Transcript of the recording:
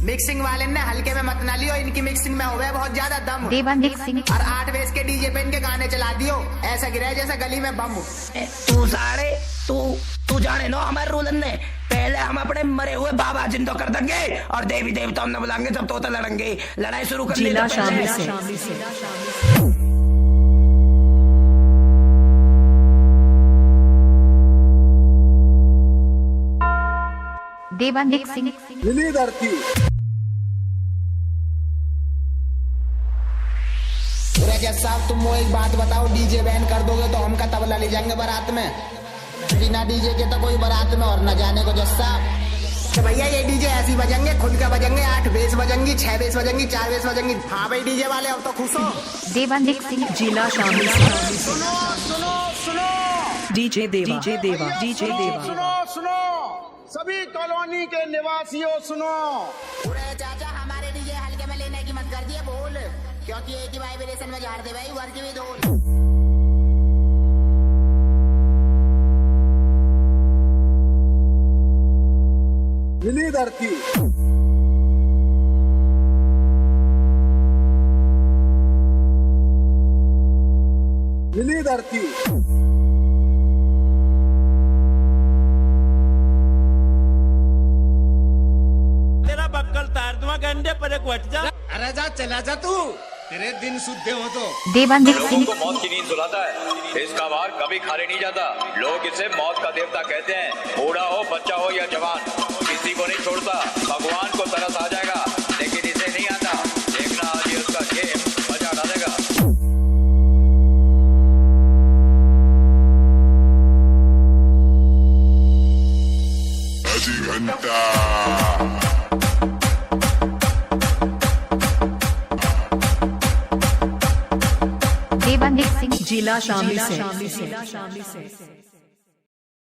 Mixing वाले ने हल्के में मत ना लियो, इनकी मिक्सिंग में हो गया बहुत ज्यादा दम। देवा मिक्सिंग और 8 बेस के डीजे पे इनके गाने चला दियो, ऐसा गिरा जैसा गली में बम। तू सारे तू जाने नो हमारे रूलन ने, पहले हम अपने मरे हुए बाबा जिंदो कर देंगे और देवी देवता हमने बुलाएंगे, जब तोता लड़ेंगे। लड़ाई शुरू कर जिला शामिल से देवा मिक्सिंग साहब तुम वो एक बात बताओ, डीजे बैन कर दोगे तो हम का तबला ले जाएंगे बारात में? बिना डीजे के तो कोई बारात में और न जाने को जज साहब। तो भैया ये डीजे ऐसी बजेंगे, खुद का बजेंगे, 8 बेस बजेंगी, 6 बेस बजेंगी, 4 बेस बजेंगी। हाँ भाई डीजे वाले अब तो खुश हो। देवा मिक्सिंग जिला शामिल सुनो सुनो सुनो डीजे देवा सुनो सभी कॉलोनी के निवासियों सुनो। पूरे चाचा हमारे डीजे हल्के में लेने की मत कर दिए बोल, क्योंकि एक ही वाइब्रेशन में झाड़ दे भाई वर्ग भी धोल। मिली धरती मिली धरती तेरा बक्कल तार दूंगा गंडे पर एक हट जा। अरे जा चला जा तू, तेरे दिन शुद्ध हो तो। देवा लोगों मिक्सिंग को मौत की नींद सुलाता है, इसका वार कभी खाली नहीं जाता। लोग इसे मौत का देवता कहते हैं। बूढ़ा हो, बच्चा हो या जवान, किसी को नहीं छोड़ता। भगवान को तरस आ जाएगा लेकिन इसे नहीं आता। देखना आज ये उसका गेम मजा डालेगा। देवा मिक्सिंग जिला शामिल से